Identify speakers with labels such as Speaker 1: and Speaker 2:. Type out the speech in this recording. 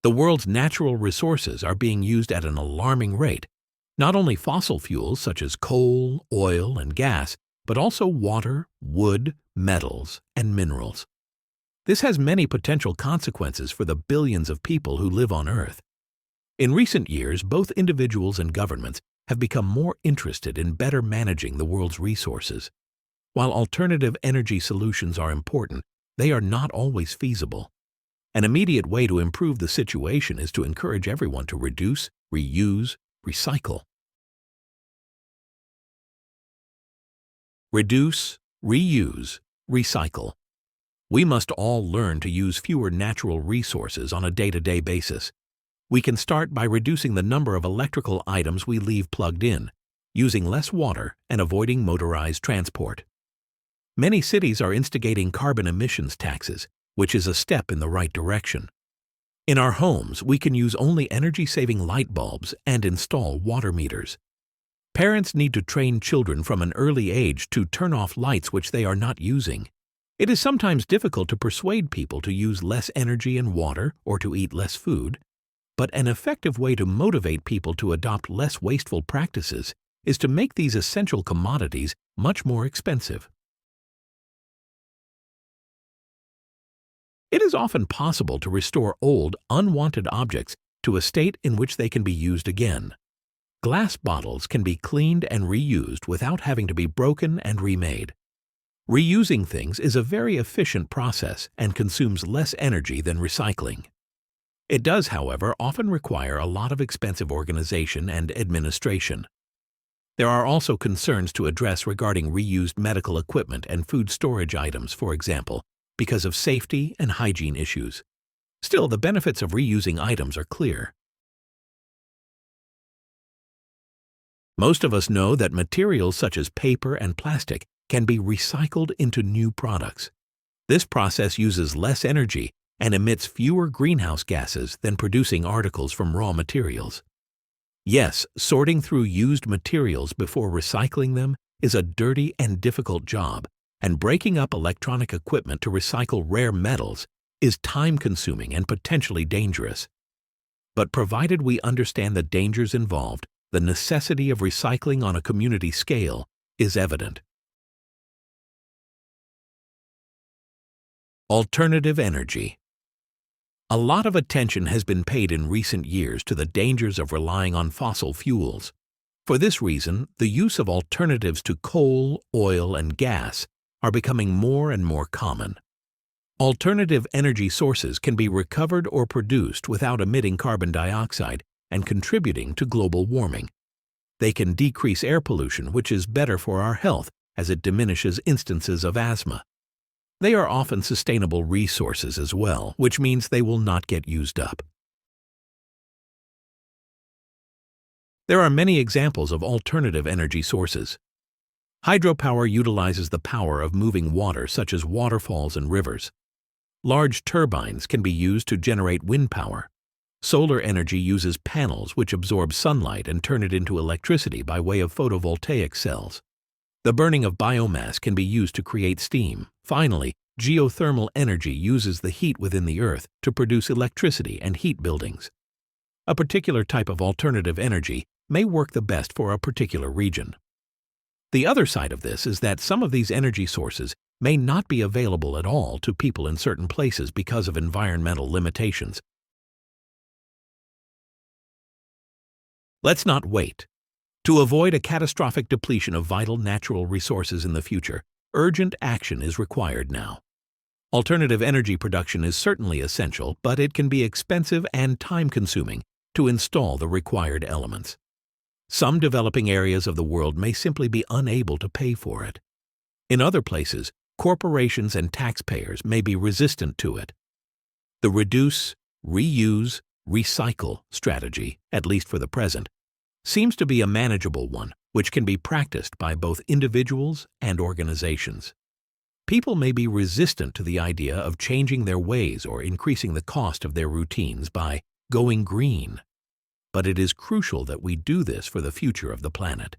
Speaker 1: The world's natural resources are being used at an alarming rate, not only fossil fuels such as coal, oil, and gas, but also water, wood, metals, and minerals. This has many potential consequences for the billions of people who live on Earth. In recent years, both individuals and governments have become more interested in better managing the world's resources. While alternative energy solutions are important, they are not always feasible. An immediate way to improve the situation is to encourage everyone to reduce, reuse, recycle. Reduce, reuse, recycle. We must all learn to use fewer natural resources on a day-to-day basis. We can start by reducing the number of electrical items we leave plugged in, using less water, and avoiding motorized transport. Many cities are instigating carbon emissions taxes, which is a step in the right direction. In our homes, we can use only energy-saving light bulbs and install water meters. Parents need to train children from an early age to turn off lights which they are not using. It is sometimes difficult to persuade people to use less energy and water or to eat less food, but an effective way to motivate people to adopt less wasteful practices is to make these essential commodities much more expensive. It is often possible to restore old, unwanted objects to a state in which they can be used again. Glass bottles can be cleaned and reused without having to be broken and remade. Reusing things is a very efficient process and consumes less energy than recycling. It does, however, often require a lot of expensive organization and administration. There are also concerns to address regarding reused medical equipment and food storage items, for example, because of safety and hygiene issues. Still, the benefits of reusing items are clear. Most of us know that materials such as paper and plastic can be recycled into new products. This process uses less energy and emits fewer greenhouse gases than producing articles from raw materials. Yes, sorting through used materials before recycling them is a dirty and difficult job, and breaking up electronic equipment to recycle rare metals is time-consuming and potentially dangerous. But provided we understand the dangers involved, the necessity of recycling on a community scale is evident. Alternative energy. A lot of attention has been paid in recent years to the dangers of relying on fossil fuels. For this reason, the use of alternatives to coal, oil, and gas are becoming more and more common. Alternative energy sources can be recovered or produced without emitting carbon dioxide and contributing to global warming. They can decrease air pollution, which is better for our health as it diminishes instances of asthma. They are often sustainable resources as well, which means they will not get used up. There are many examples of alternative energy sources. Hydropower utilizes the power of moving water such as waterfalls and rivers. Large turbines can be used to generate wind power. Solar energy uses panels which absorb sunlight and turn it into electricity by way of photovoltaic cells. The burning of biomass can be used to create steam. Finally, geothermal energy uses the heat within the earth to produce electricity and heat buildings. A particular type of alternative energy may work the best for a particular region. The other side of this is that some of these energy sources may not be available at all to people in certain places because of environmental limitations. Let's not wait. To avoid a catastrophic depletion of vital natural resources in the future, urgent action is required now. Alternative energy production is certainly essential, but it can be expensive and time-consuming to install the required elements. Some developing areas of the world may simply be unable to pay for it. In other places, corporations and taxpayers may be resistant to it. The reduce, reuse, recycle strategy, at least for the present, seems to be a manageable one, which can be practiced by both individuals and organizations. People may be resistant to the idea of changing their ways or increasing the cost of their routines by going green, but it is crucial that we do this for the future of the planet.